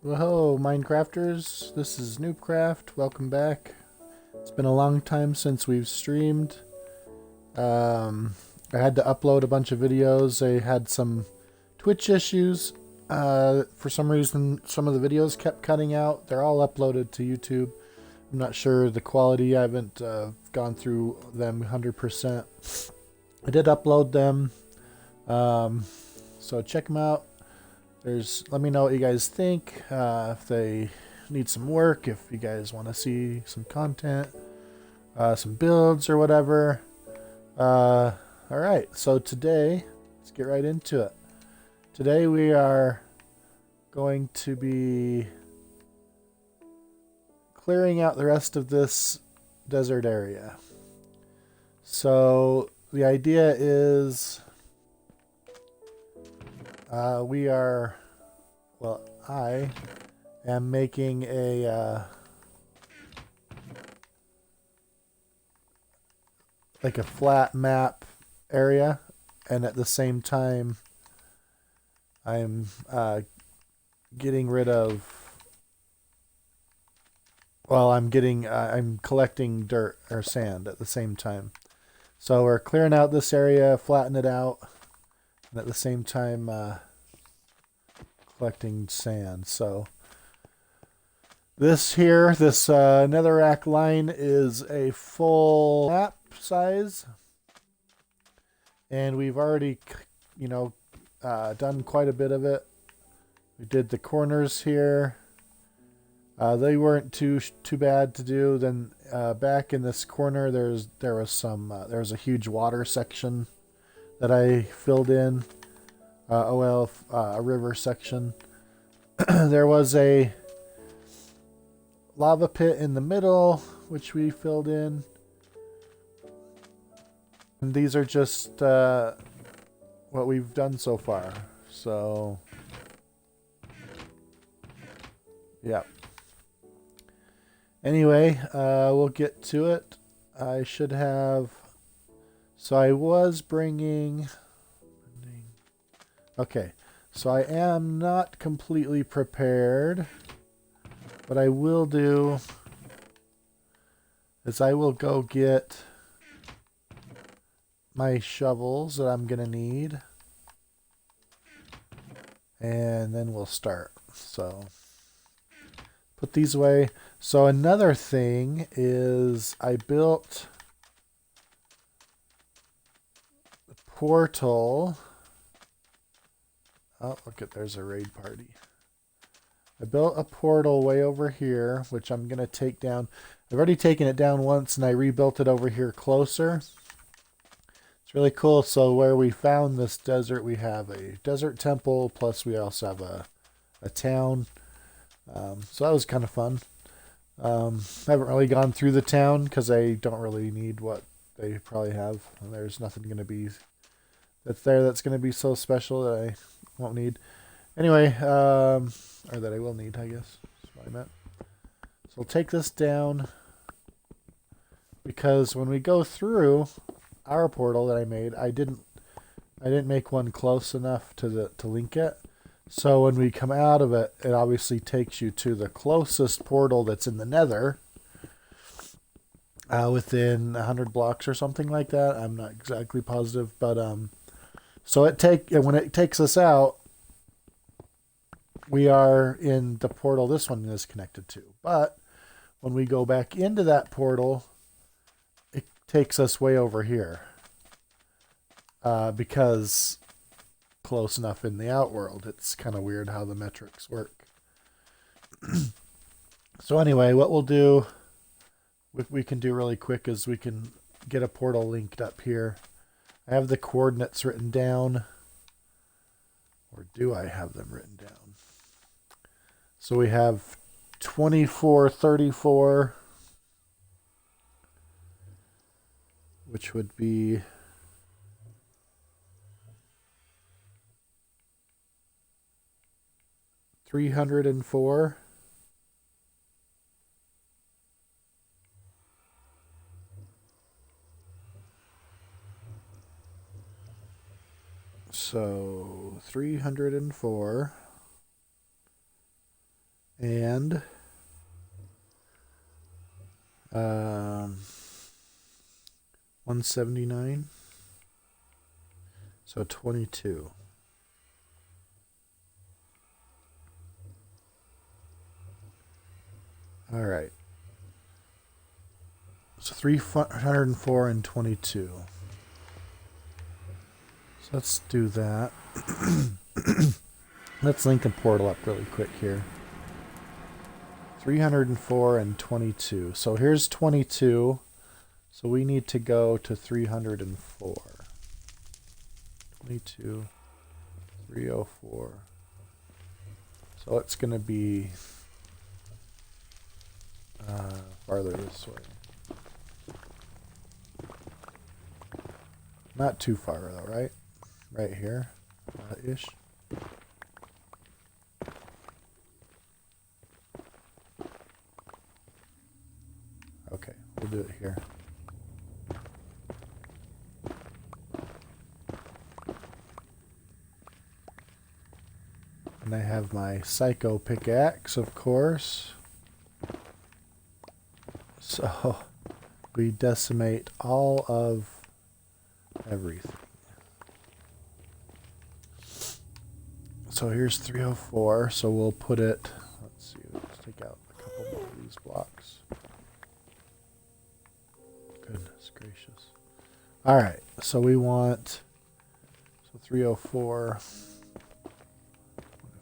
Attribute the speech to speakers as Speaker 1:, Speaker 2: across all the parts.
Speaker 1: Well, hello, Minecrafters. This is NoobCraft. Welcome back. It's been a long time since we've streamed. I had to upload a bunch of videos. I had some Twitch issues. For some reason, some of the videos kept cutting out. They're all uploaded to YouTube. I'm not sure the quality. I haven't gone through them 100%. I did upload them. So check them out. Let me know what you guys think, if they need some work, if you guys want to see some content, some builds or whatever. Alright, so today, let's get right into it. Today we are going to be clearing out the rest of this desert area. So the idea is I am making like a flat map area, and at the same time I'm getting rid of, I'm collecting dirt or sand at the same time. So we're clearing out this area, flatten it out, and at the same time collecting sand. So this netherrack line is a full map size, and we've already done quite a bit of it. We did the corners here. They weren't too bad to do. Then back in this corner there was a huge water section that I filled in. A river section. There was a lava pit in the middle, which we filled in. And these are just what we've done so far. So, yeah. Anyway, we'll get to it. I should have... So I was bringing... Okay, so I am not completely prepared. What I will do is I will go get my shovels that I'm going to need. And then we'll start. So, put these away. So another thing is I built the portal. Oh, look at, there's a raid party. I built a portal way over here, which I'm going to take down. I've already taken it down once, and I rebuilt it over here closer. It's really cool. So where we found this desert, we have a desert temple, plus we also have a town. So that was kind of fun. I haven't really gone through the town, because I don't really need what they probably have. And there's nothing going to be that's going to be so special that I won't need. Anyway, or that I will need, I guess. That's what I meant. So we'll take this down, because when we go through our portal that I made, I didn't make one close enough to link it. So when we come out of it, it obviously takes you to the closest portal that's in the Nether, within 100 blocks or something like that. I'm not exactly positive, but so when it takes us out, we are in the portal this one is connected to. But when we go back into that portal, it takes us way over here. Because close enough in the outworld. It's kind of weird how the metrics work. So anyway, what we'll do, we can do really quick, is we can get a portal linked up here. I have the coordinates written down. Or do I have them written down? So we have 2434, which would be 304. So 304 And 179. So 22. All right. So 304 and 22. So let's do that. Let's link a portal up really quick here. 304 and 22. So here's 22. So we need to go to 304. 22, 304. So it's going to be farther this way. Not too far though, right? Right here, ish. Okay, we'll do it here. And I have my psycho pickaxe, of course. So we decimate all of everything. So here's 304, so we'll put it, let's see, let's take out a couple more of these blocks. Goodness gracious. Alright, so we want, so 304,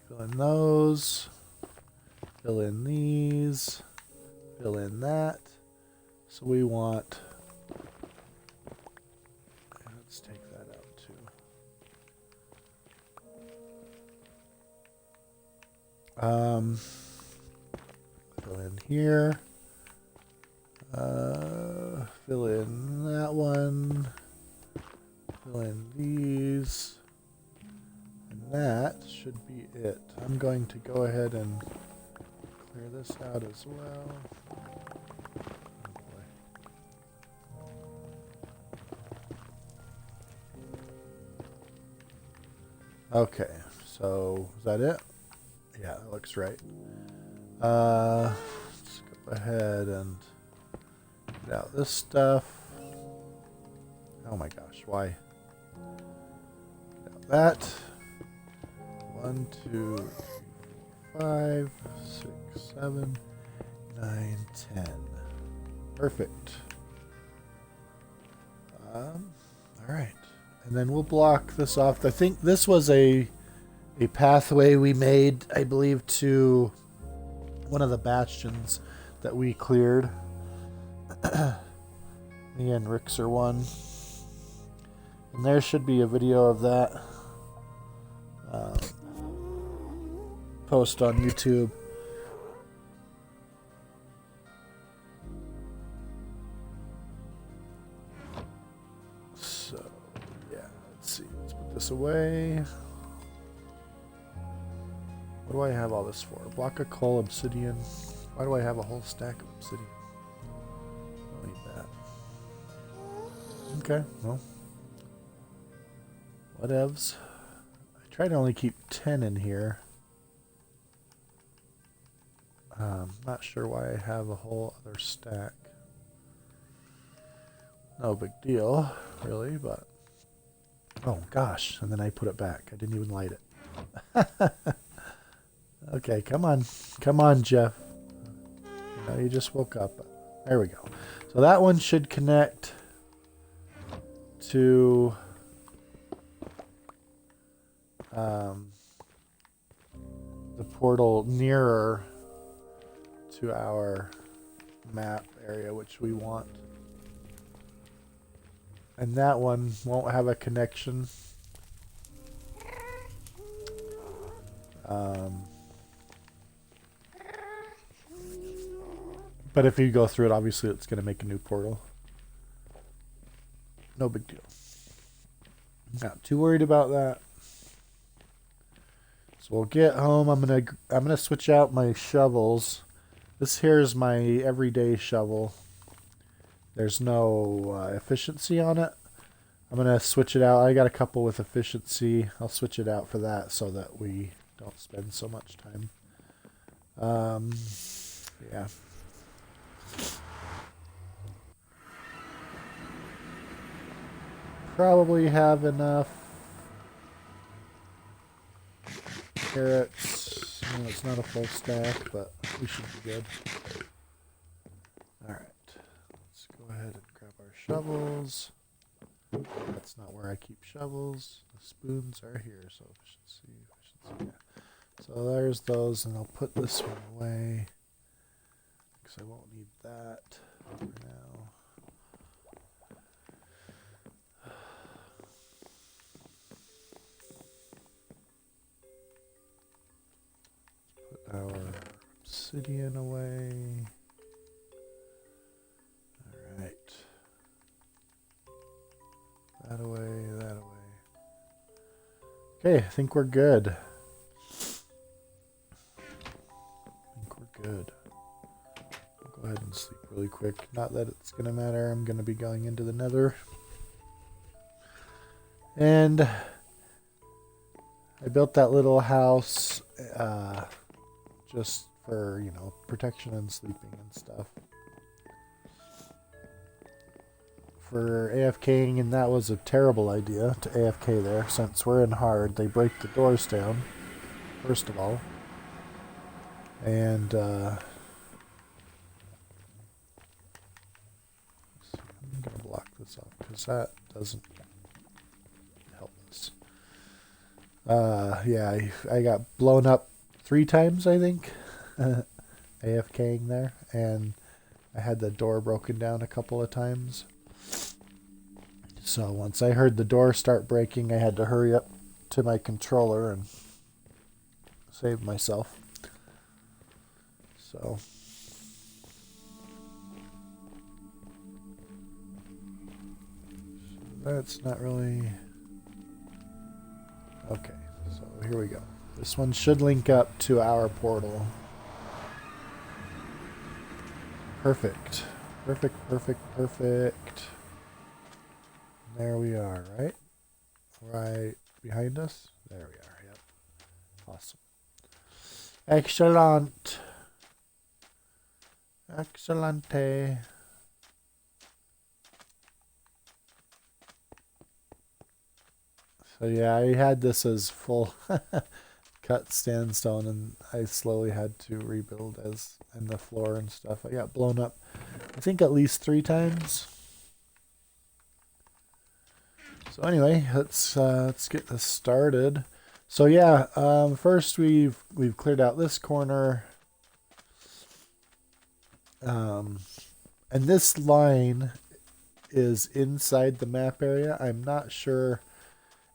Speaker 1: fill in those, fill in these, fill in that. So we want, let's take that out too. Fill in here. Fill in that one. Fill in these. And that should be it. I'm going to go ahead and clear this out as well. Okay, so is that it? Yeah, that looks right. Let's go ahead and get out this stuff. Oh my gosh, why? Get out that. 1, 2, 3, 4, 5, 6, 7, 9, 10. Perfect. All right. And then we'll block this off. I think this was a pathway we made, I believe, to one of the bastions that we cleared. The Enrixer one. And there should be a video of that. Post on YouTube. So, yeah, let's see. Let's put this away. What do I have all this for? Block of coal, obsidian. Why do I have a whole stack of obsidian? Don't need that. Okay, well. Whatevs. I try to only keep 10 in here. Not sure why I have a whole other stack. No big deal, really, but... Oh, gosh. And then I put it back. I didn't even light it. Okay, come on. Come on, Jeff. You know, you just woke up. There we go. So that one should connect to... the portal nearer to our map area, which we want. And that one won't have a connection. But if you go through it, obviously it's going to make a new portal. No big deal. Not too worried about that. So we'll get home. I'm gonna switch out my shovels. This here is my everyday shovel. There's no efficiency on it. I'm gonna switch it out. I got a couple with efficiency. I'll switch it out for that so that we don't spend so much time Yeah. Probably have enough carrots. No, it's not a full stack, but we should be good. Alright. Let's go ahead and grab our shovels. That's not where I keep shovels. The spoons are here, so efficiency. Yeah. So there's those, and I'll put this one away because I won't need that for now. Put our obsidian away. Alright. That away, that away. Okay, I think we're good. Good. I'll go ahead and sleep really quick. Not that it's going to matter. I'm going to be going into the nether. And I built that little house just for, you know, protection and sleeping and stuff. For AFKing, and that was a terrible idea to AFK there. Since we're in hard, they break the doors down, first of all. And I'm going to block this off because that doesn't help us. Yeah, I got blown up 3 times, I think, AFKing there, and I had the door broken down a couple of times. So once I heard the door start breaking, I had to hurry up to my controller and save myself. So that's not really... Okay, so here we go. This one should link up to our portal. Perfect. Perfect, perfect, perfect. There we are, right? Right behind us? There we are, yep. Awesome. Excellent. Excellente. So yeah, I had this as full cut sandstone, and I slowly had to rebuild as in the floor and stuff. I got blown up, I think, at least 3 times. So anyway, let's get this started. So yeah, first we've cleared out this corner, and this line is inside the map area. I'm not sure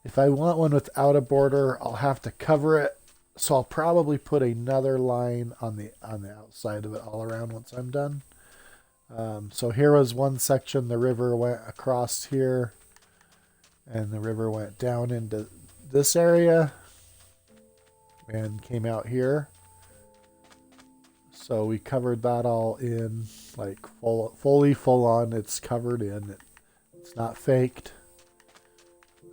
Speaker 1: if I want one without a border. I'll have to cover it, so I'll probably put another line on the outside of it all around once I'm done. So here was one section. The river went across here, and the river went down into this area and came out here. So we covered that all in, like fully full on. It's covered in. It's not faked.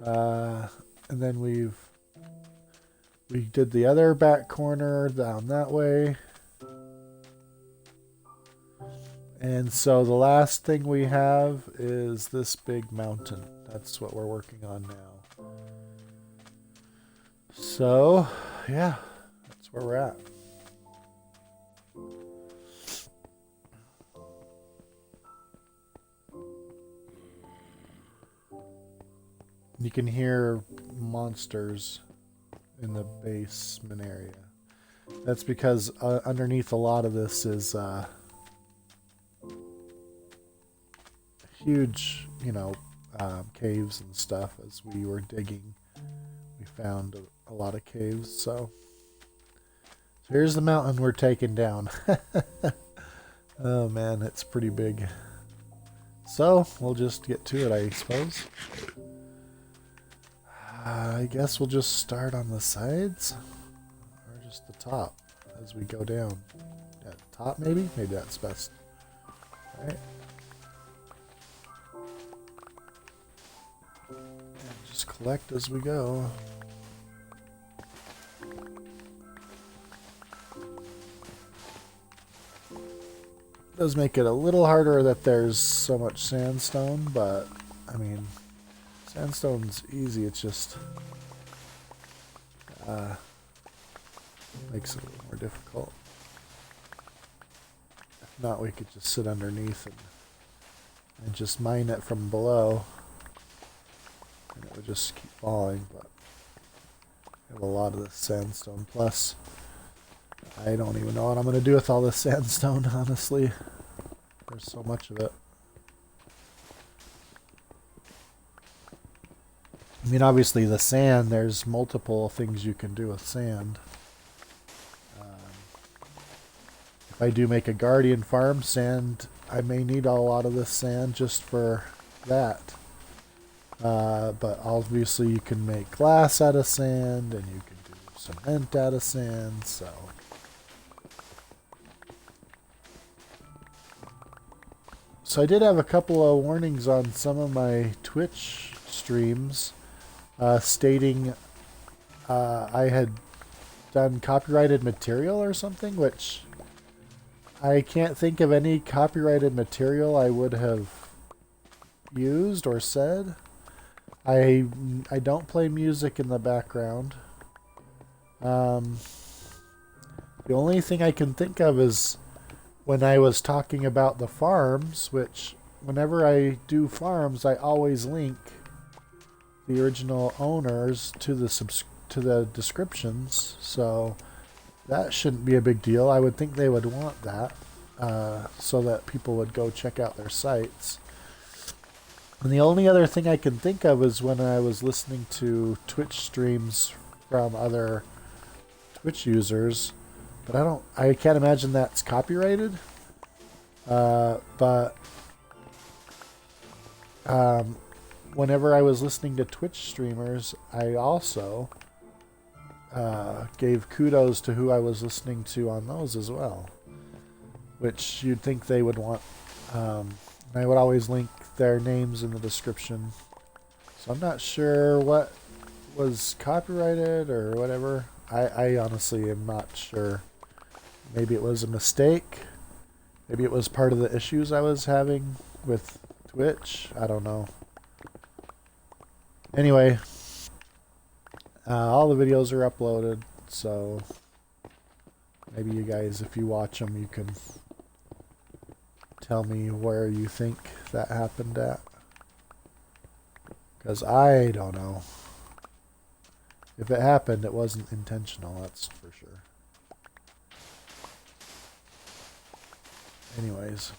Speaker 1: And then we did the other back corner down that way. And so the last thing we have is this big mountain. That's what we're working on now. So, yeah, that's where we're at. You can hear monsters in the basement area. That's because underneath a lot of this is huge, you know, caves and stuff. As we were digging, we found a lot of caves. So here's the mountain we're taking down. Oh man, it's pretty big. So we'll just get to it, I suppose. I guess we'll just start on the sides, or just the top as we go down. At the top, maybe? Maybe that's best. Alright. Just collect as we go. does make it a little harder that there's so much sandstone, but I mean, sandstone's easy. It's just makes it a little more difficult. If not, we could just sit underneath and just mine it from below, and it would just keep falling. But I have a lot of this sandstone. Plus, I don't even know what I'm going to do with all this sandstone, honestly. There's so much of it. I mean, obviously the sand, there's multiple things you can do with sand. If I do make a guardian farm, sand, I may need a lot of this sand just for that. But obviously you can make glass out of sand, and you can do cement out of sand, so... So I did have a couple of warnings on some of my Twitch streams stating I had done copyrighted material or something, which I can't think of any copyrighted material I would have used or said. I don't play music in the background. The only thing I can think of is when I was talking about the farms, which whenever I do farms, I always link the original owners to the descriptions, so that shouldn't be a big deal. I would think they would want that so that people would go check out their sites. And the only other thing I can think of is when I was listening to Twitch streams from other Twitch users. But I can't imagine that's copyrighted. But whenever I was listening to Twitch streamers, I also gave kudos to who I was listening to on those as well. Which you'd think they would want. I would always link their names in the description. So I'm not sure what was copyrighted or whatever. I honestly am not sure. Maybe it was a mistake. Maybe it was part of the issues I was having with Twitch. I don't know. Anyway, all the videos are uploaded, so maybe you guys, if you watch them, you can tell me where you think that happened at. Because I don't know. If it happened, it wasn't intentional, that's for sure. Anyways.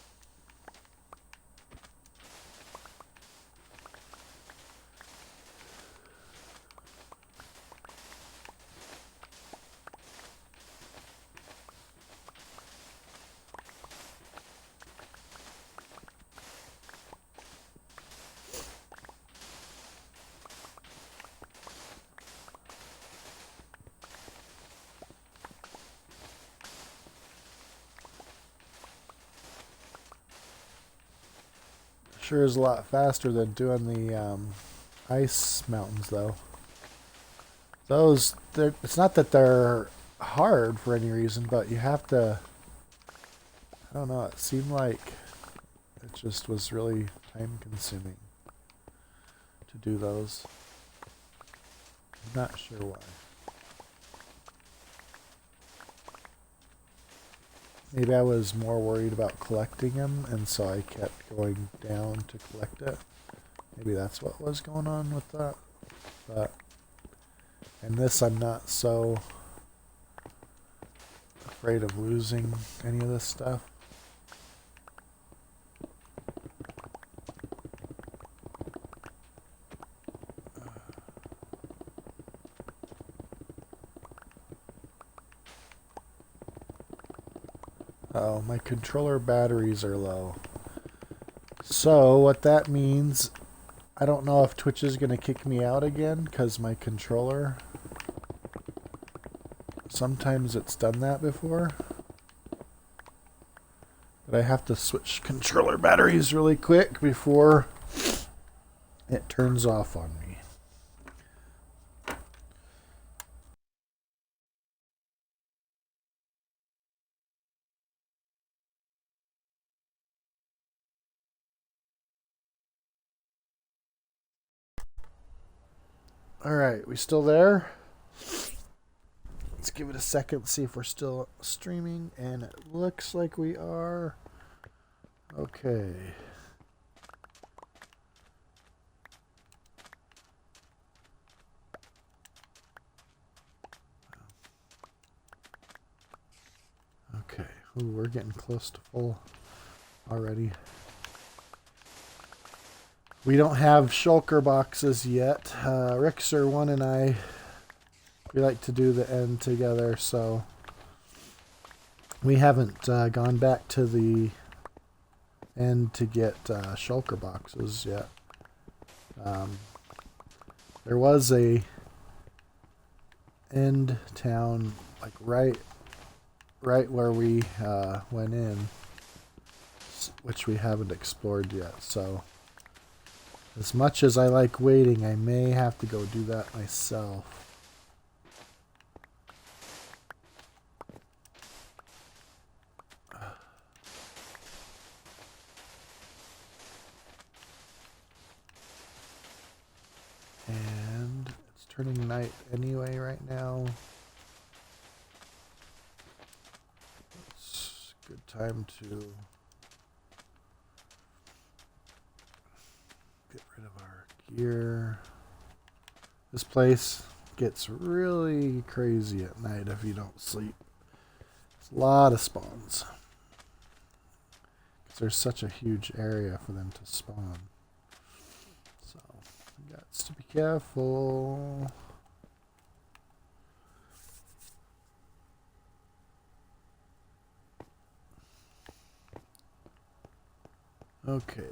Speaker 1: Sure is a lot faster than doing the ice mountains, though. Those, it's not that they're hard for any reason, but you have to, I don't know, it seemed like it just was really time consuming to do those. I'm not sure why. Maybe I was more worried about collecting them, and so I kept going down to collect it. Maybe that's what was going on with that. But in this, I'm not so afraid of losing any of this stuff. Oh, my controller batteries are low. So what that means, I don't know if Twitch is going to kick me out again because my controller, sometimes it's done that before. But I have to switch controller batteries really quick before it turns off on me. Alright, we still there? Let's give it a second, see if we're still streaming, and it looks like we are. Okay. Okay. Ooh, we're getting close to full already. We don't have shulker boxes yet. Rixer1 and I, we like to do the end together, so we haven't gone back to the end to get shulker boxes yet. There was a end town like right where we went in, which we haven't explored yet, so as much as I like waiting, I may have to go do that myself. And it's turning night anyway right now. It's a good time to get rid of our gear. This place gets really crazy at night if you don't sleep. It's a lot of spawns. Because there's such a huge area for them to spawn. So, you got to be careful. Okay.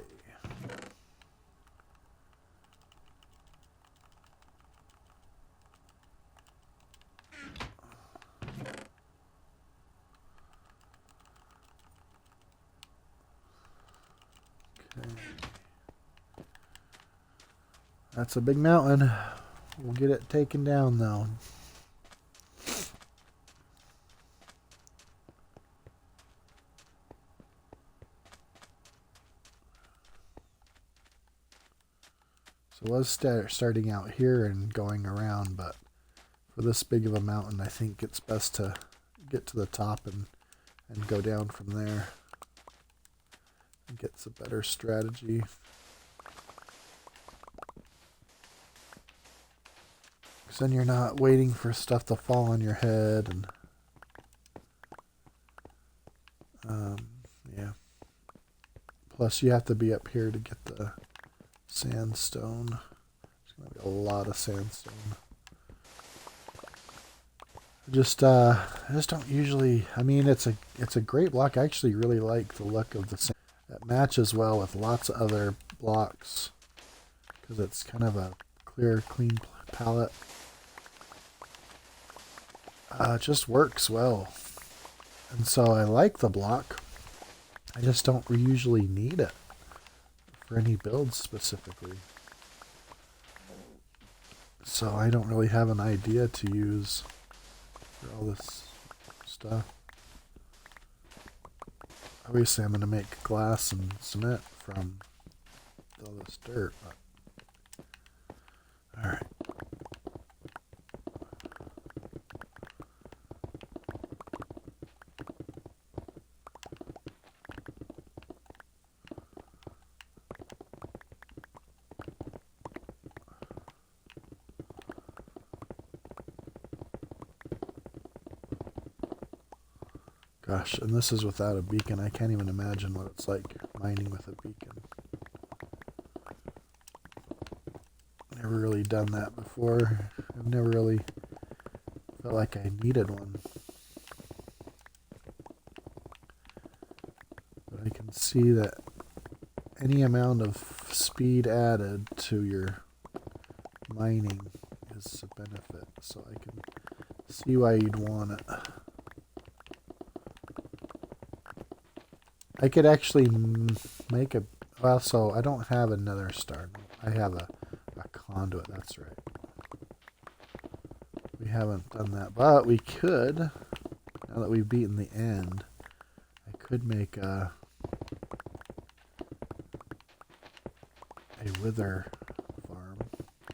Speaker 1: That's a big mountain. We'll get it taken down though. So it was starting out here and going around, but for this big of a mountain, I think it's best to get to the top and go down from there. And get a better strategy. Because then you're not waiting for stuff to fall on your head and yeah. Plus you have to be up here to get the sandstone. There's going to be a lot of sandstone. I just don't usually. I mean, it's a great block. I actually really like the look of the sand. It matches well with lots of other blocks because it's kind of a clear, clean palette. It just works well, and so I like the block. I just don't usually need it for any builds specifically. So I don't really have an idea to use for all this stuff. Obviously I'm going to make glass and cement from all this dirt. Alright. Gosh, and this is without a beacon. I can't even imagine what it's like mining with a beacon. Never really done that before. I've never really felt like I needed one. But I can see that any amount of speed added to your mining is a benefit. So I can see why you'd want it. I could actually make a... Well, so I don't have another star. I have a conduit, that's right. We haven't done that, but we could, now that we've beaten the end, I could make a wither farm.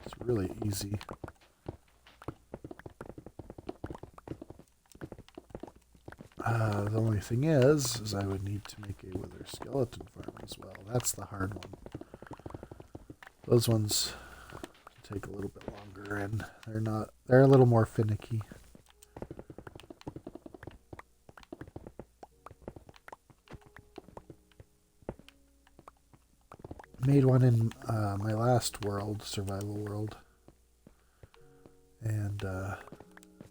Speaker 1: It's really easy. The only thing is I would need to make a wither skeleton farm as well. That's the hard one. Those ones take a little bit longer, and they're a little more finicky. Made one in my last world, survival world, and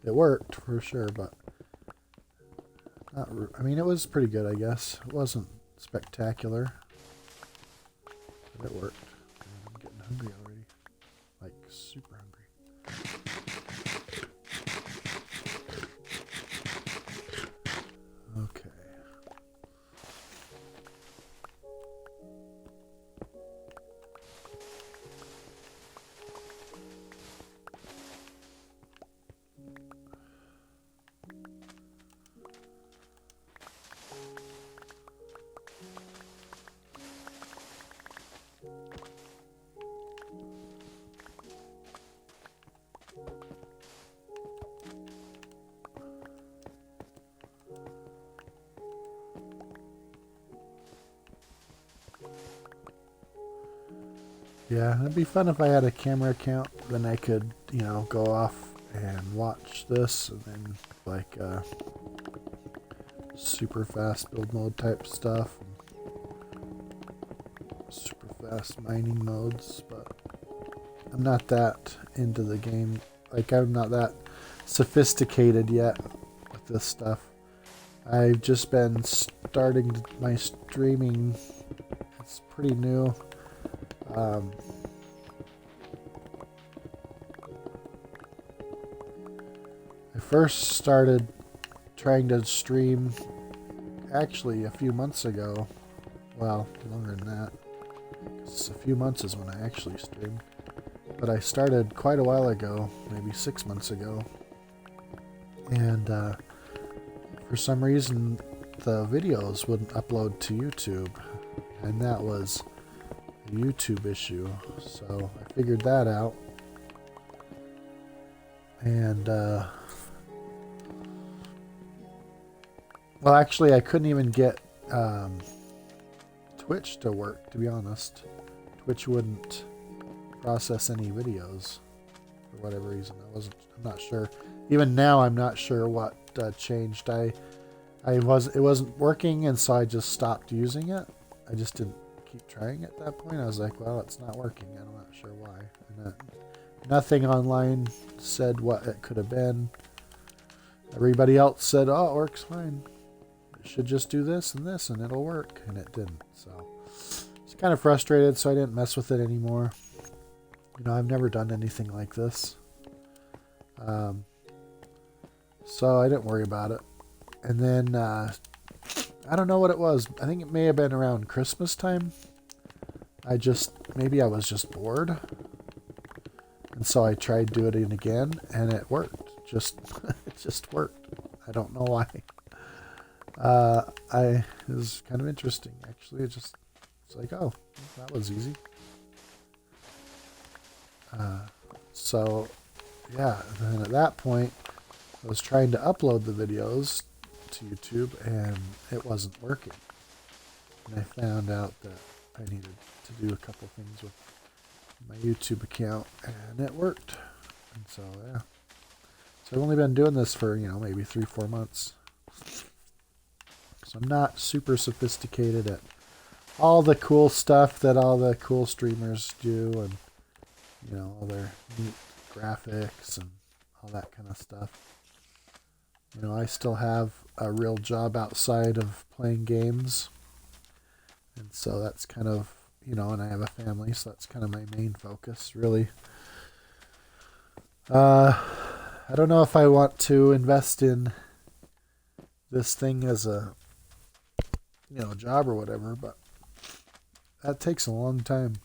Speaker 1: it worked for sure, but not. I mean, it was pretty good, I guess. It wasn't spectacular, but it worked. And I'm getting hungry already, like super hungry. Okay. Yeah, it'd be fun if I had a camera account. Then I could, go off and watch this, and then like super fast build mode type stuff, super fast mining modes. But I'm not that into the game. Like, I'm not that sophisticated yet with this stuff. I've just been starting my streaming. It's pretty new. I first started trying to stream actually a few months ago. Well, longer than that. A few months is when I actually streamed. But I started quite a while ago, maybe 6 months ago. And for some reason, the videos wouldn't upload to YouTube. And that was a YouTube issue. So I figured that out. And, well, actually, I couldn't even get Twitch to work, to be honest. Twitch wouldn't process any videos for whatever reason. I'm not sure. Even now, I'm not sure what changed. It wasn't working, and so I just stopped using it. I just didn't keep trying at that point. I was like, well, it's not working. I'm not sure why. And nothing online said what it could have been. Everybody else said, oh, it works fine. It should just do this, and it'll work. And it didn't. So I was kind of frustrated, so I didn't mess with it anymore. I've never done anything like this. So I didn't worry about it. And then, I don't know what it was. I think it may have been around Christmas time. Maybe I was just bored. And so I tried doing it again, and it worked. It just worked. I don't know why. It was kind of interesting, actually. It's like, oh, that was easy. So, yeah, then at that point, I was trying to upload the videos to YouTube, and it wasn't working. And I found out that I needed to do a couple things with my YouTube account, and it worked. And so, yeah. So I've only been doing this for, maybe 3-4 months. So I'm not super sophisticated at all the cool stuff that all the cool streamers do, and all their neat graphics and all that kind of stuff. I still have a real job outside of playing games, and so that's kind of, and I have a family, so that's kind of my main focus, really. I don't know if I want to invest in this thing as a job or whatever, but that takes a long time.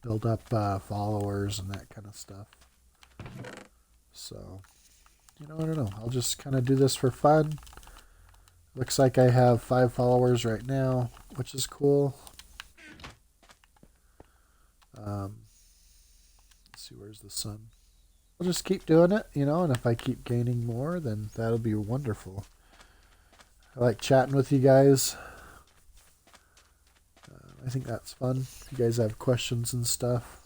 Speaker 1: Build up followers and that kind of stuff. So, I don't know. I'll just kind of do this for fun. Looks like I have 5 followers right now, which is cool. Let's see, where's the sun? I'll just keep doing it, and if I keep gaining more, then that'll be wonderful. I like chatting with you guys. I think that's fun. If you guys have questions and stuff.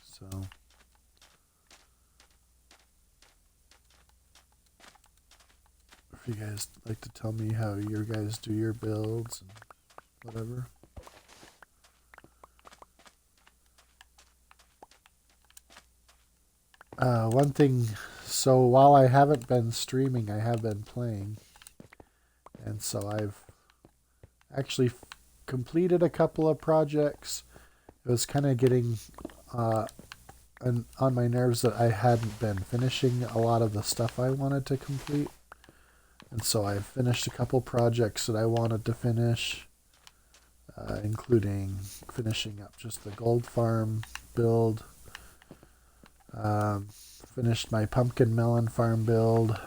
Speaker 1: So. If you guys like to tell me how you guys do your builds and whatever. One thing, so while I haven't been streaming, I have been playing. And so I've actually completed a couple of projects. It was kind of getting on my nerves that I hadn't been finishing a lot of the stuff I wanted to complete. And so I finished a couple projects that I wanted to finish, including finishing up just the gold farm build. Finished my pumpkin melon farm build.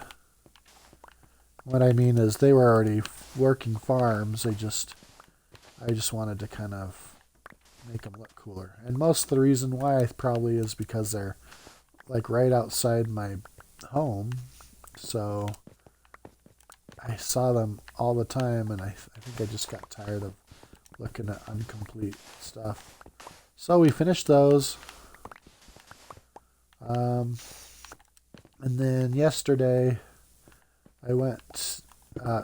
Speaker 1: What I mean is they were already working farms. I just wanted to kind of make them look cooler. And most of the reason why probably is because they're like right outside my home. So I saw them all the time, and I think I just got tired of looking at incomplete stuff. So we finished those. And then yesterday I went,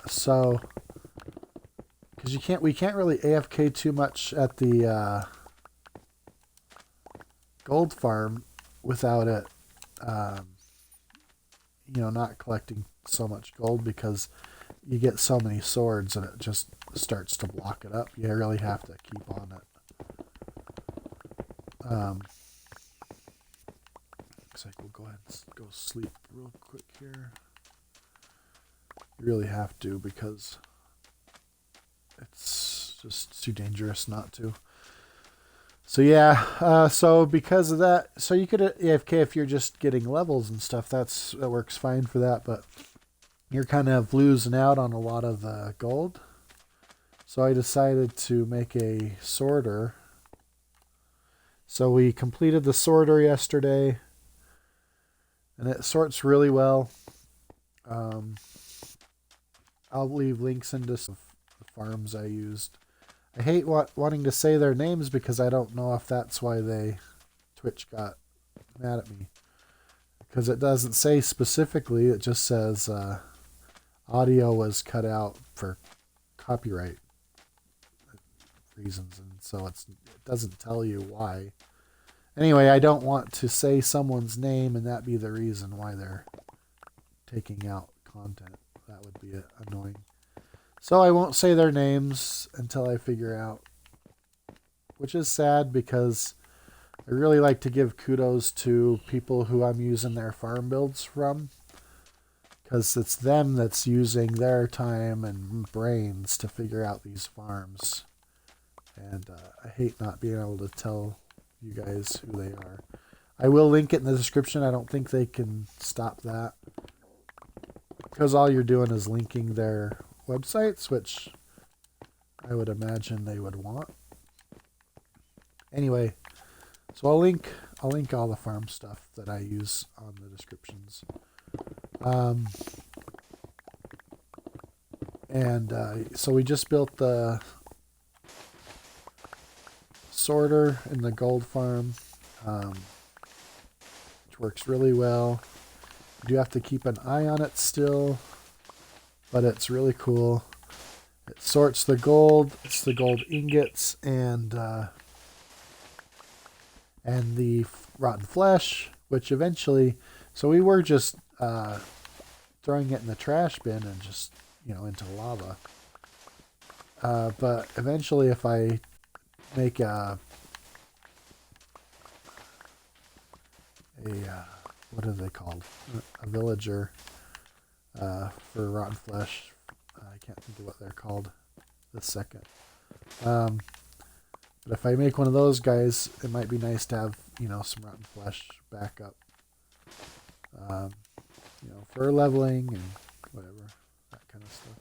Speaker 1: so, because we can't really AFK too much at the gold farm without it, not collecting so much gold, because you get so many swords and it just starts to block it up. You really have to keep on it. Looks like we'll go ahead and go sleep real quick here. You really have to, because it's just too dangerous not to. So yeah, so because of that, so you could AFK if you're just getting levels and stuff. That works fine for that, but you're kind of losing out on a lot of the gold. So I decided to make a sorter. So we completed the sorter yesterday, and it sorts really well. I'll leave links into some of the farms I used. I hate wanting to say their names, because I don't know if that's why Twitch got mad at me. Because it doesn't say specifically, it just says audio was cut out for copyright reasons, and so it doesn't tell you why. Anyway, I don't want to say someone's name and that be the reason why they're taking out content. That would be annoying. So I won't say their names until I figure out, which is sad, because I really like to give kudos to people who I'm using their farm builds from, because it's them that's using their time and brains to figure out these farms. And I hate not being able to tell you guys who they are. I will link it in the description. I don't think they can stop that, because all you're doing is linking their websites, which I would imagine they would want. Anyway, so I'll link all the farm stuff that I use on the descriptions. So we just built the sorter in the gold farm, which works really well. You do have to keep an eye on it still, but it's really cool. It sorts the gold. It's the gold ingots and the rotten flesh, which eventually, so we were just throwing it in the trash bin and just, into lava. But eventually, if I make a what are they called? A villager for rotten flesh. I can't think of what they're called this second. But if I make one of those guys, it might be nice to have, some rotten flesh backup. For leveling and whatever, that kind of stuff.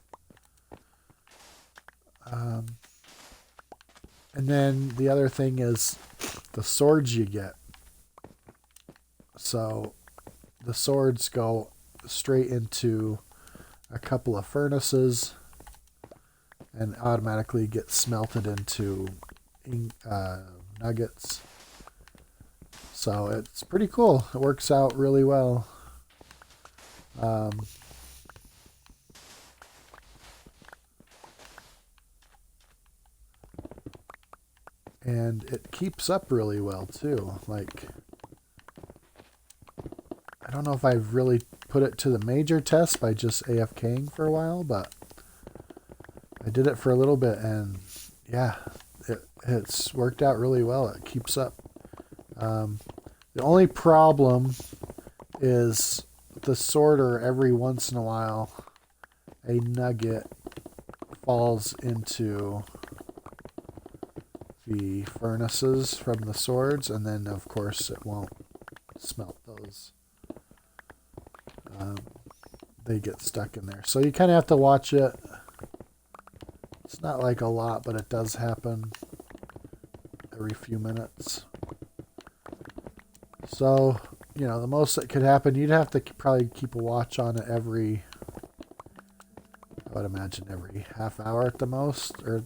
Speaker 1: And then the other thing is the swords you get. So the swords go straight into a couple of furnaces and automatically get smelted into nuggets. So it's pretty cool. It works out really well. And it keeps up really well too. Like, I don't know if I've really put it to the major test by just AFKing for a while, but I did it for a little bit, and yeah, it's worked out really well. It keeps up. The only problem is the sorter. Every once in a while, a nugget falls into the furnaces from the swords, and then of course it won't smelt those. They get stuck in there, so you kind of have to watch it. It's not like a lot, but it does happen every few minutes. So, you know, the most that could happen, you'd have to probably keep a watch on it every, I would imagine every half hour at the most, or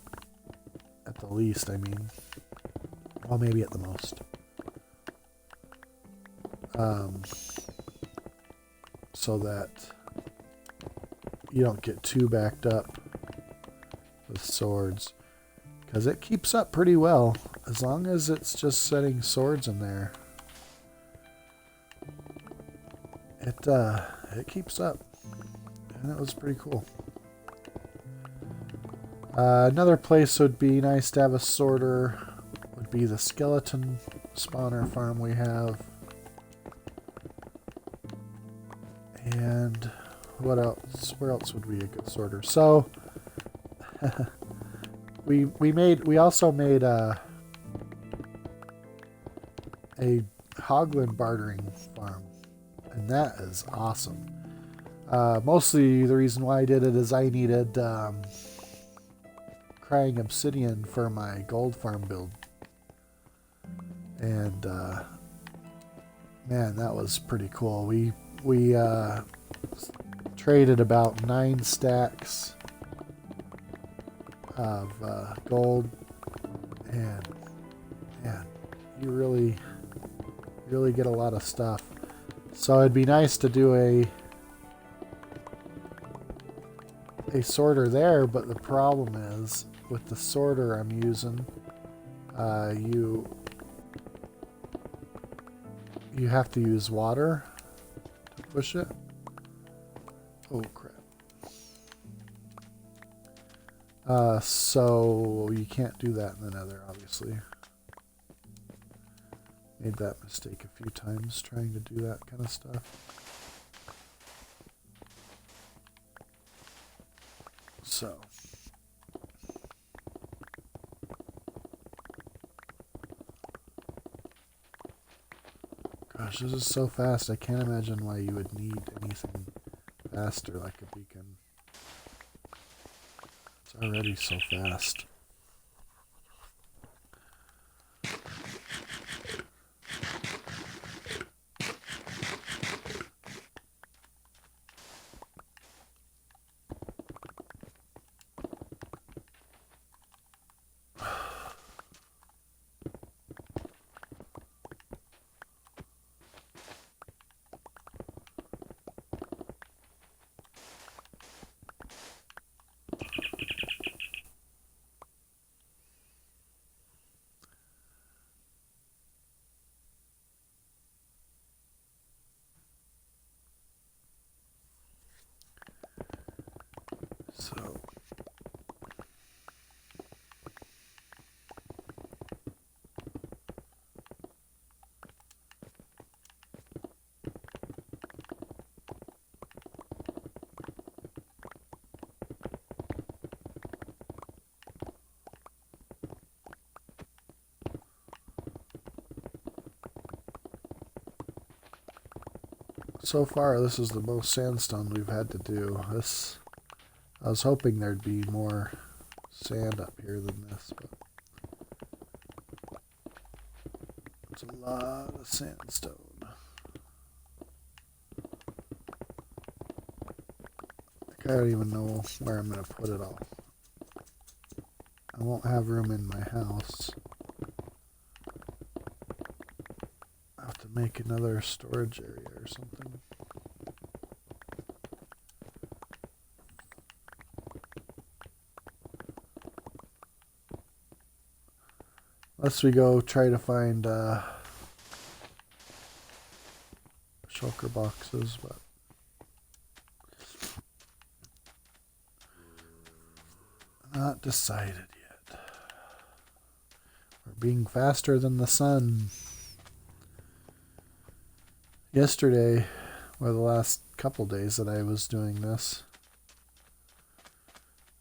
Speaker 1: at the least, I mean. Well, maybe at the most. So that you don't get too backed up with swords. Because it keeps up pretty well, as long as it's just setting swords in there. It keeps up, and it was pretty cool. Another place would be nice to have a sorter would be the skeleton spawner farm we have. And what else? Where else would be a good sorter? So we also made a hoglin bartering farm, and that is awesome. Mostly the reason why I did it is I needed crying obsidian for my gold farm build, and man, that was pretty cool. We traded about 9 stacks of gold, and man, you really get a lot of stuff. So it'd be nice to do a sorter there, but the problem is with the sorter I'm using, you have to use water to push it. Oh crap. So you can't do that in the Nether, obviously. Made that mistake a few times trying to do that kind of stuff. So. Gosh, this is so fast. I can't imagine why you would need anything faster like a beacon. It's already so fast. So. So far, this is the most sandstone we've had to do. I was hoping there'd be more sand up here than this, but it's a lot of sandstone. I don't even know where I'm going to put it all. I won't have room in my house. I'll have to make another storage area or something. Unless we go try to find shulker boxes, but not decided yet. We're being faster than the sun. Yesterday, or the last couple days that I was doing this,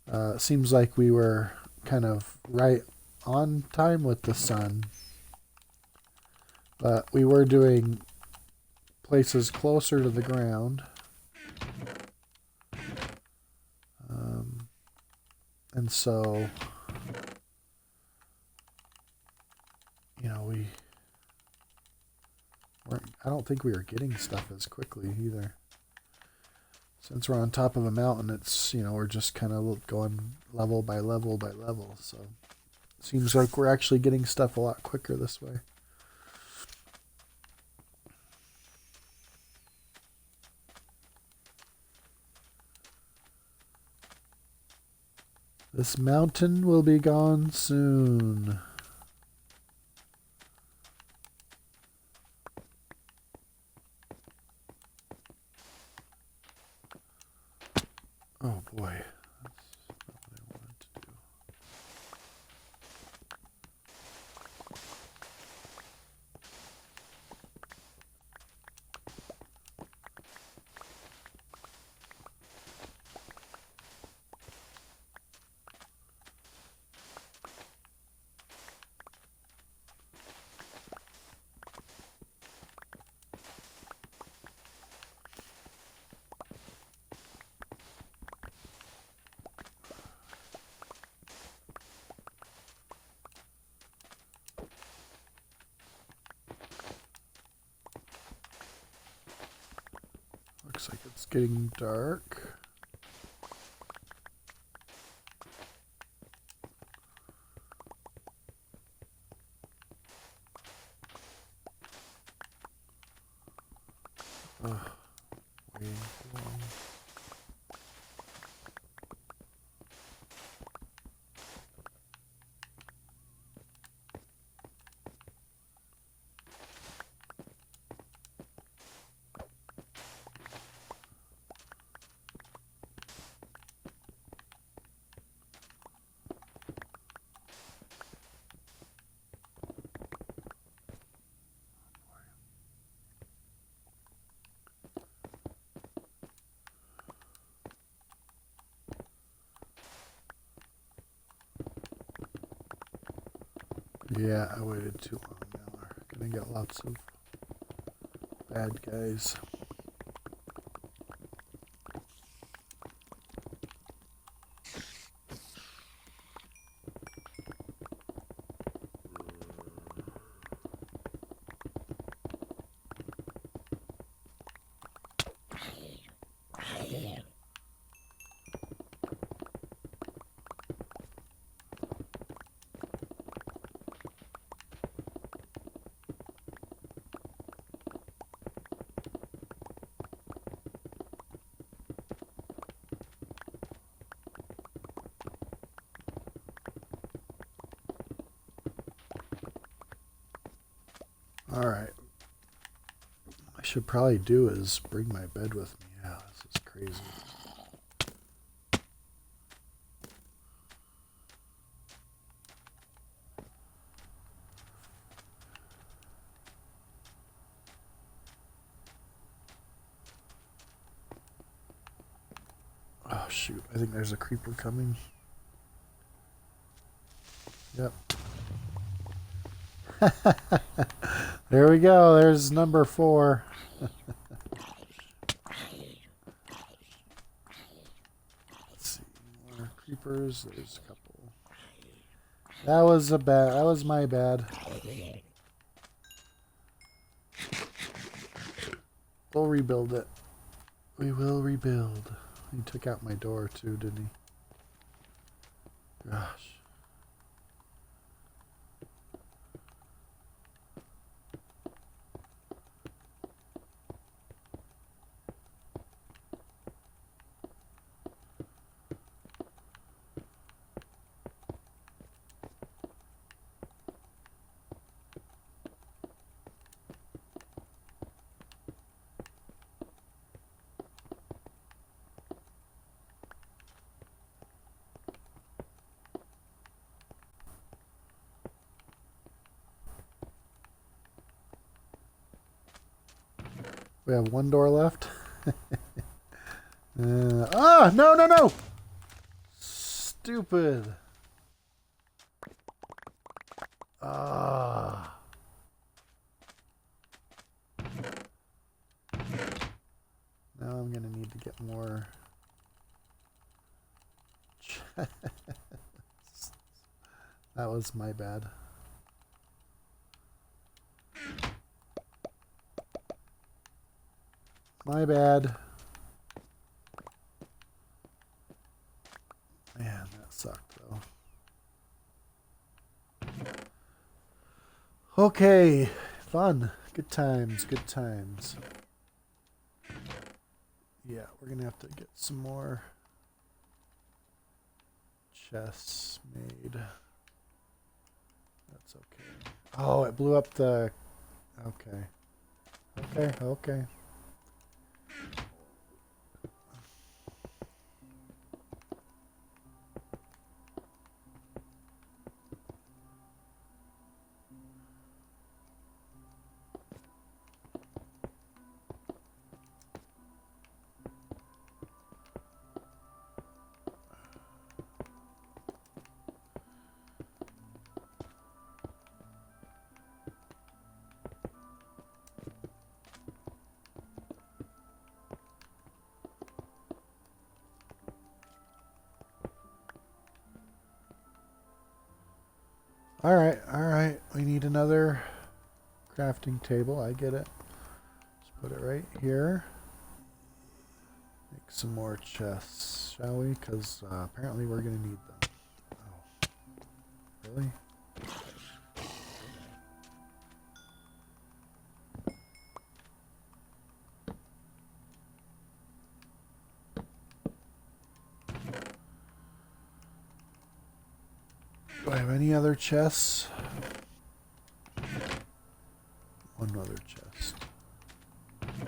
Speaker 1: it seems like we were kind of right on time with the sun, but we were doing places closer to the ground, and so you know we weren't, I don't think we were getting stuff as quickly either. Since we're on top of a mountain, it's, you know, we're just kind of going level by level by level, so it seems like we're actually getting stuff a lot quicker this way. This mountain will be gone soon. Oh boy. That's not what I wanted to do. Looks like it's getting dark. Waiting for long. Yeah, I waited too long now. We're gonna get lots of bad guys. Alright. I should probably do is bring my bed with me. Yeah, this is crazy. Oh shoot, I think there's a creeper coming. Yep. There we go. There's number 4. Let's see. More creepers. There's a couple. That was my bad. We'll rebuild it. We will rebuild. he took out my door too, didn't he? Gosh. We have one door left. No, no, no! Stupid. Ah. Now I'm gonna need to get more. That was my bad. My bad. Man, that sucked though. Okay, fun. Good times, good times. Yeah, we're gonna have to get some more chests made. That's okay. Oh, it blew up the... Okay. Okay, okay. Alright. We need another crafting table. I get it. Let's put it right here. Make some more chests, shall we? Because apparently we're going to need them. Oh. Really? Do I have any other chests? One other chest. Okay.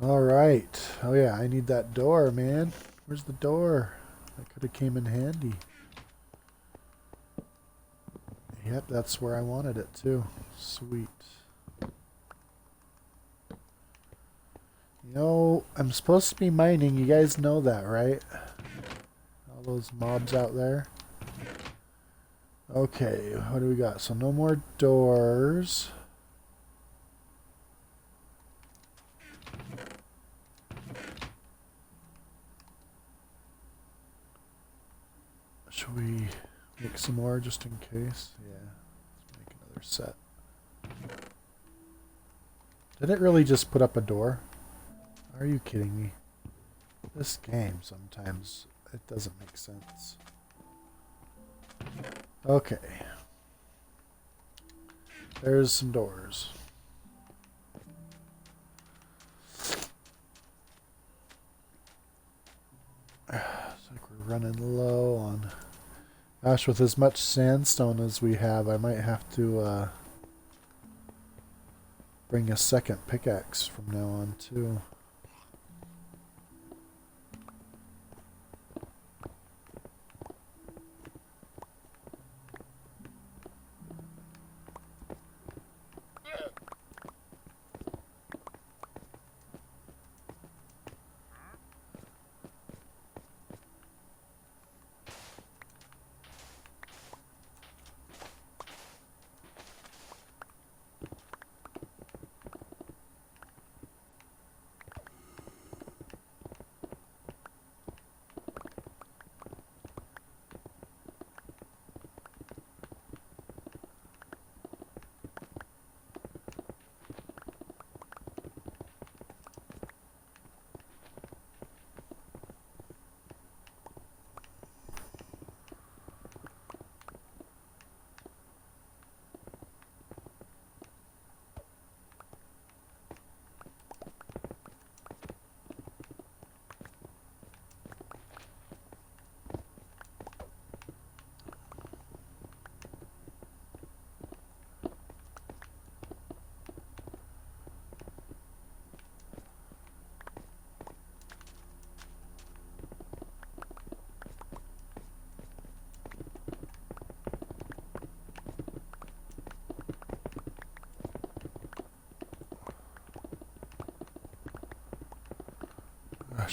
Speaker 1: Alright. Oh yeah, I need that door, man. Where's the door? That could have came in handy. Yep, that's where I wanted it too. Sweet. You know, I'm supposed to be mining. You guys know that, right? All those mobs out there. Okay, what do we got? So no more doors. Should we make some more just in case? Yeah, let's make another set. Did it really just put up a door? Are you kidding me? This game sometimes, it doesn't make sense. Okay. There's some doors. It's like we're running low on... Gosh, with as much sandstone as we have, I might have to bring a second pickaxe from now on too.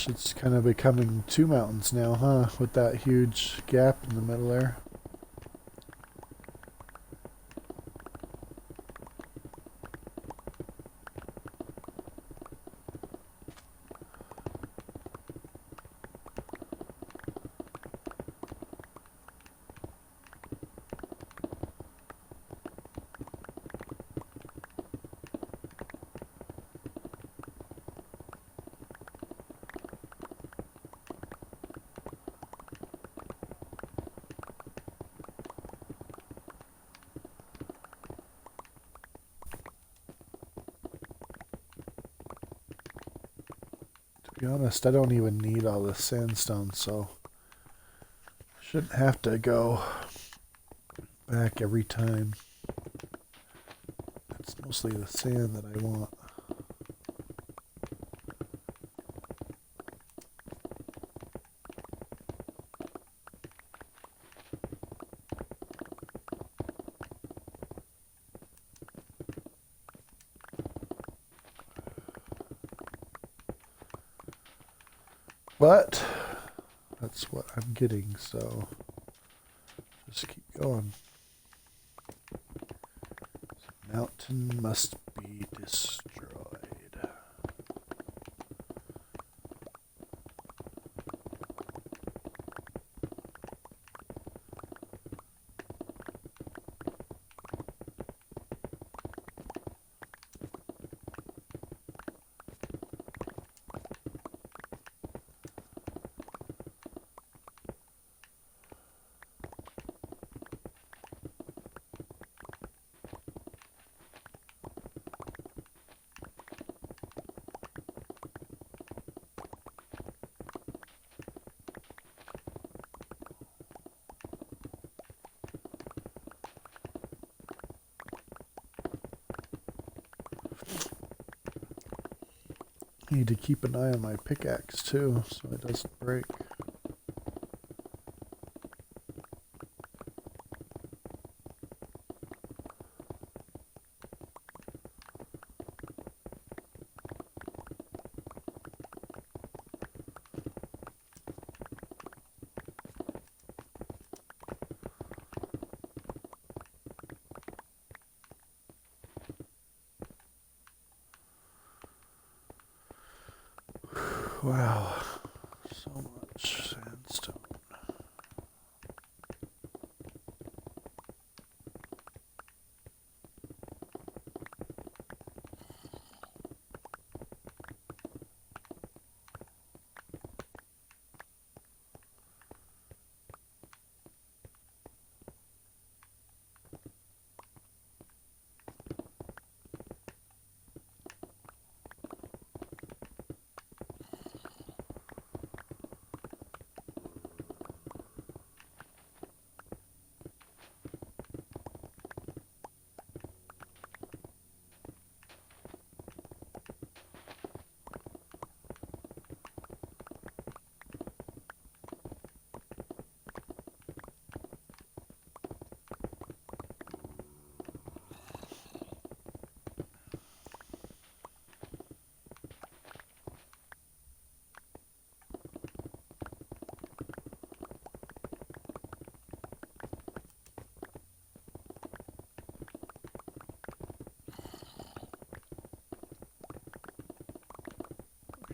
Speaker 1: gosh, it's kind of becoming two mountains now, huh? With that huge gap in the middle there. To be honest, I don't even need all this sandstone, so shouldn't have to go back every time. It's mostly the sand that I want. But that's what I'm getting, so just keep going. The mountain must be destroyed. Need to keep an eye on my pickaxe too, so it doesn't break. Wow, so much sandstone.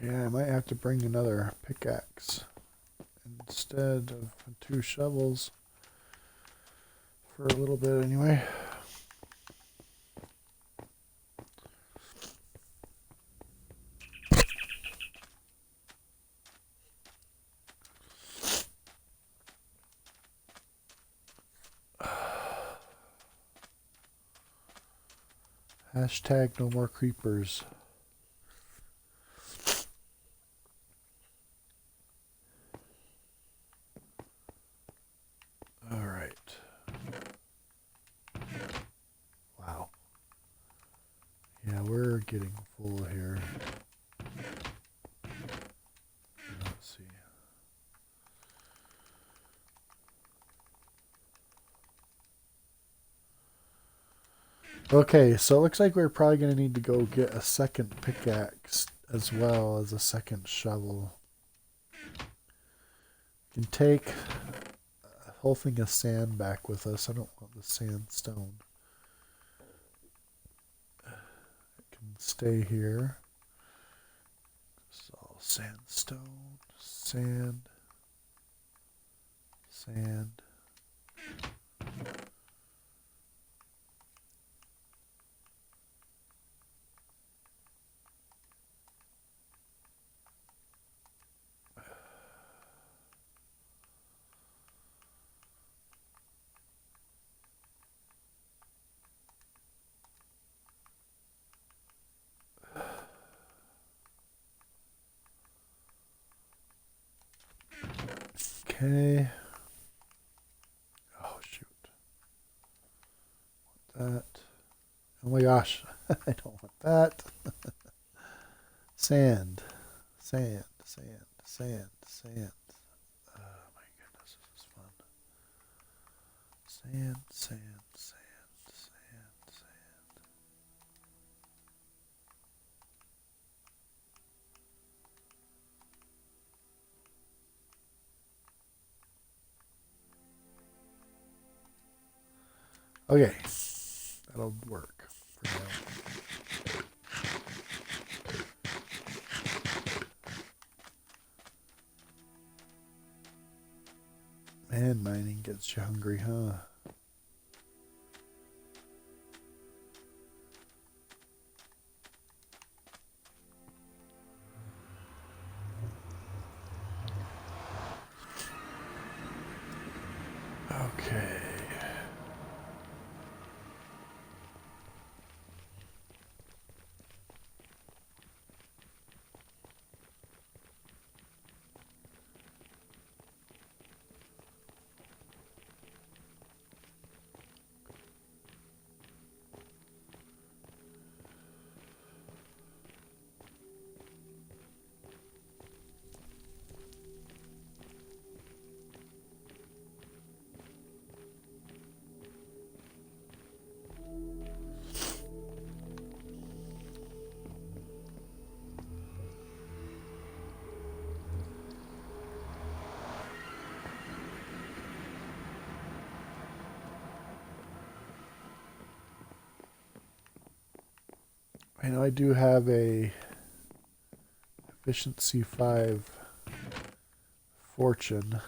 Speaker 1: Yeah, I might have to bring another pickaxe instead of 2 shovels for a little bit anyway. Hashtag no more creepers. Alright. Wow. Yeah, we're getting full here. Let's see. Okay, so it looks like we're probably going to need to go get a second pickaxe as well as a second shovel. can take a whole thing of sand back with us. I don't want the sandstone. It can stay here. So sandstone, sand, sand. Okay. Oh, shoot. That. Oh my gosh. I don't want that. Sand. Sand. Sand. Sand. Sand. Oh my goodness, this is fun. Sand. Sand. Sand. Sand. Sand. Okay. That'll work for now. Man, mining gets you hungry, huh? Okay. I know I do have a efficiency 5 fortune.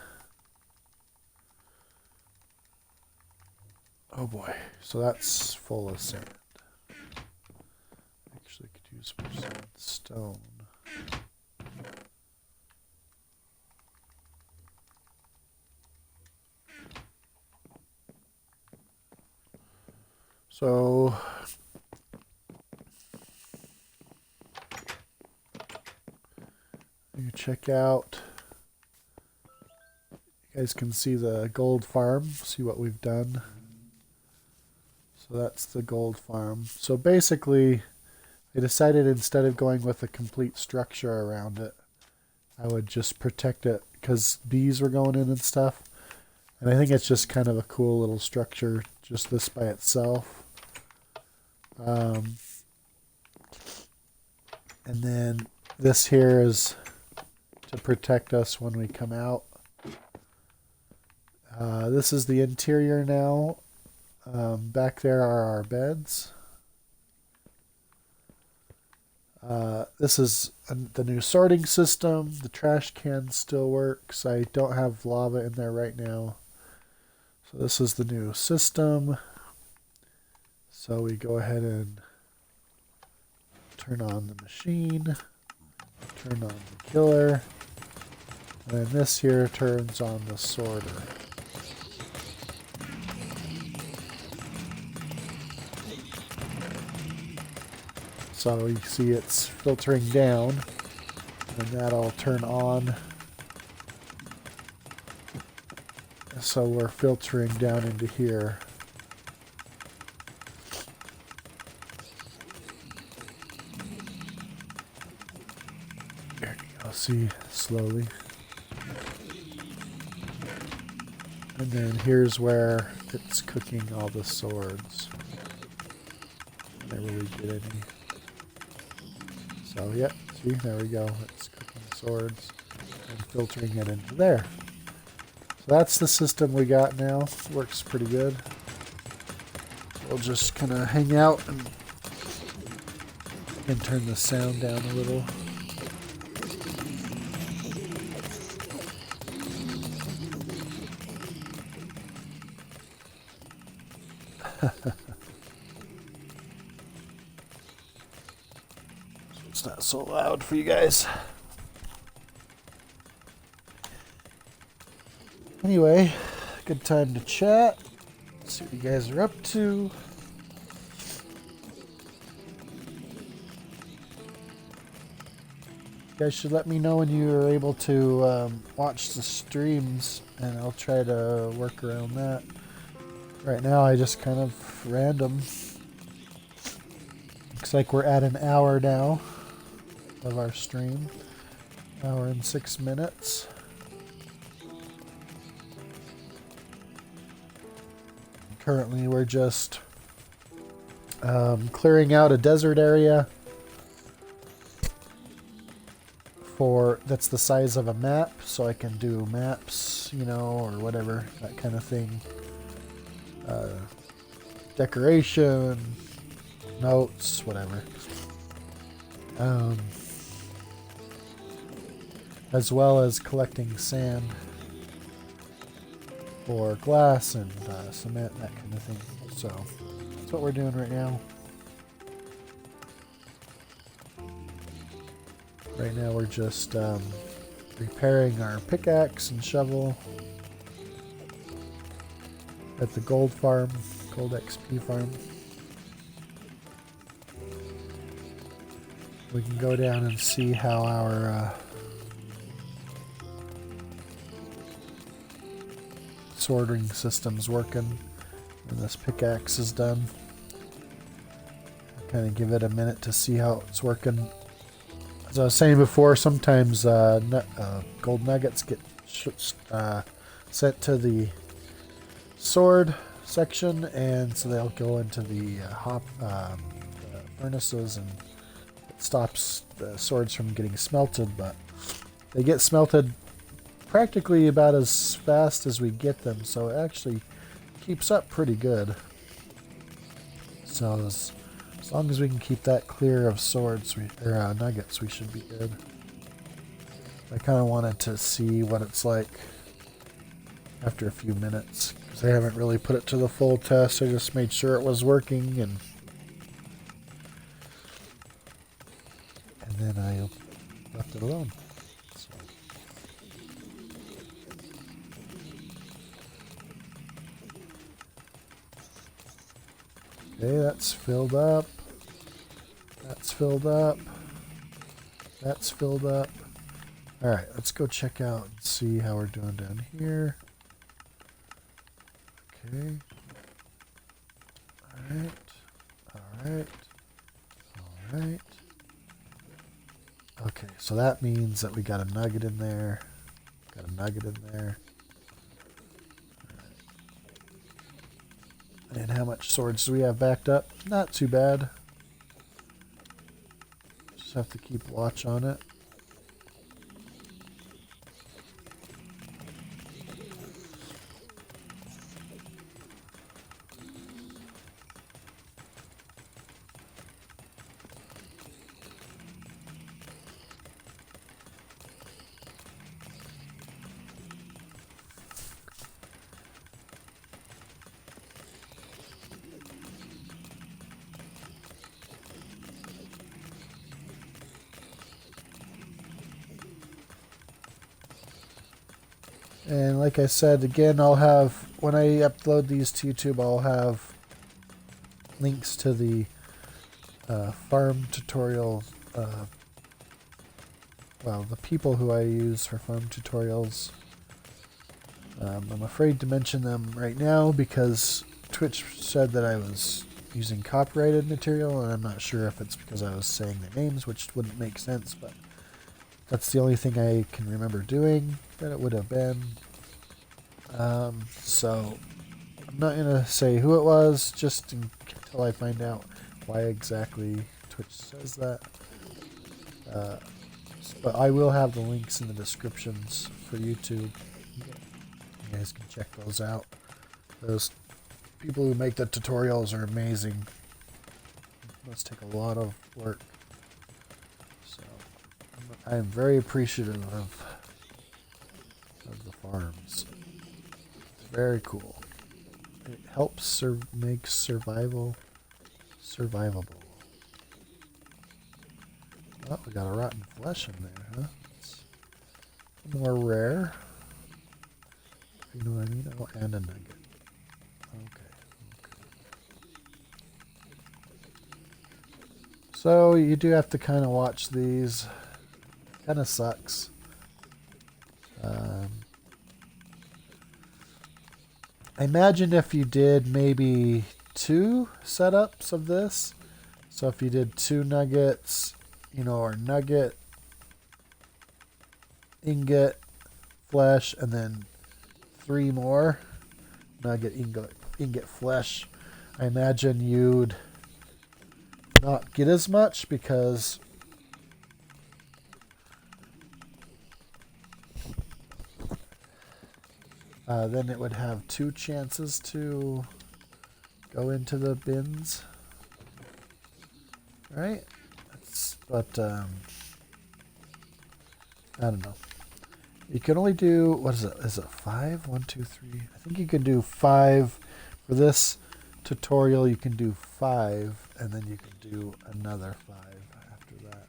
Speaker 1: Oh boy, so that's full of sand. Actually could use more sandstone. So you check out, you guys can see the gold farm, see what we've done. So that's the gold farm. So basically I decided instead of going with a complete structure around it, I would just protect it because bees were going in and stuff. And I think it's just kind of a cool little structure, just this by itself. And then this here is to protect us when we come out. This is the interior now. Back there are our beds. This is the new sorting system. The trash can still works. I don't have lava in there right now. So this is the new system. So we go ahead and turn on the machine, turn on the killer, and then this here turns on the sorter. So you see it's filtering down, and that'll turn on. So we're filtering down into here. There you go, see, slowly. And then here's where it's cooking all the swords. Didn't really get any. So, yeah, see, there we go. It's cooking swords and filtering it into there. So that's the system we got now. Works pretty good. We'll just kind of hang out and turn the sound down a little. It's not so loud for you guys. Anyway, good time to chat. See what you guys are up to. You guys should let me know when you are able to watch the streams, and I'll try to work around that. Right now, I just kind of random. Looks like we're at an hour now of our stream. Hour and 6 minutes. Currently, we're just clearing out a desert area that's the size of a map, so I can do maps, you know, or whatever, that kind of thing. Decoration, notes, whatever. As well as collecting sand for glass and cement, that kind of thing. So that's what we're doing right now. Right now we're just repairing our pickaxe and shovel at the gold farm, gold XP farm. We can go down and see how our sorting system's working when this pickaxe is done. Kind of give it a minute to see how it's working. As I was saying before, sometimes gold nuggets get sent to the sword section, and so they'll go into the furnaces, and it stops the swords from getting smelted, but they get smelted practically about as fast as we get them, so it actually keeps up pretty good. So as long as we can keep that clear of swords or nuggets, we should be good. I kind of wanted to see what it's like after a few minutes, because I haven't really put it to the full test. I just made sure it was working, and then I left it alone. So. Okay, that's filled up. That's filled up. That's filled up. Alright, let's go check out and see how we're doing down here. Okay. Alright. Alright. Alright. Okay, so that means that we got a nugget in there. Got a nugget in there. And how much swords do we have backed up? Not too bad. Just have to keep watch on it. And like I said, again, I'll have, when I upload these to YouTube, I'll have links to the farm tutorial, well, the people who I use for farm tutorials. I'm afraid to mention them right now because Twitch said that I was using copyrighted material, and I'm not sure if it's because I was saying their names, which wouldn't make sense, but that's the only thing I can remember doing that it would have been. So I'm not going to say who it was just until I find out why exactly Twitch says that. But I will have the links in the descriptions for YouTube. You guys can check those out. Those people who make the tutorials are amazing. It must take a lot of work. So I am very appreciative of the farms. It's very cool. It helps make survivable. Oh, we got a rotten flesh in there, huh? It's more rare. You know what I mean? Oh, and a nugget. Okay. So you do have to kind of watch these. Kind of sucks. I imagine if you did maybe 2 setups of this. So if you did 2 nuggets, you know, or nugget, ingot, flesh, and then 3 more nugget, ingot, flesh, I imagine you'd not get as much because then it would have 2 chances to go into the bins, right? But I don't know. You can only do, what is it? Is it 5? 1, 2, 3. I think you can do 5 for this tutorial. You can do 5, and then you can do another 5 after that.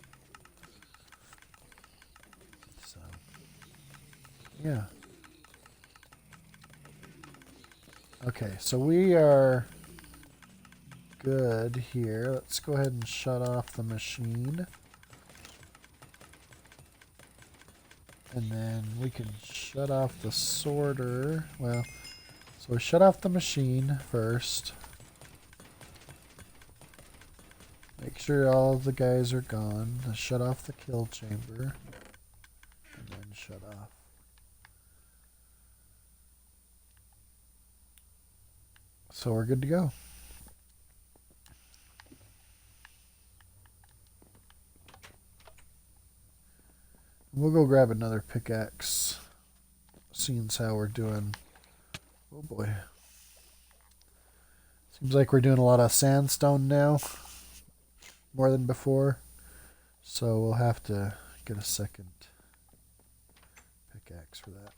Speaker 1: So, yeah. Okay, so we are good here. Let's go ahead and shut off the machine. And then we can shut off the sorter. Well, so we shut off the machine first. Make sure all the guys are gone. Shut off the kill chamber. And then shut off. So we're good to go. We'll go grab another pickaxe. Seeing as how we're doing. Oh boy. Seems like we're doing a lot of sandstone now. More than before. So we'll have to get a second pickaxe for that.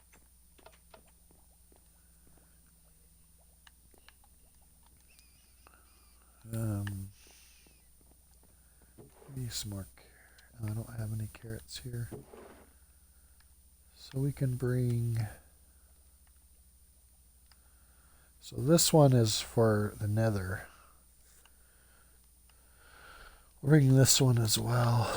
Speaker 1: Maybe some more. I don't have any carrots here. So we can bring. So this one is for the nether. We'll bring this one as well.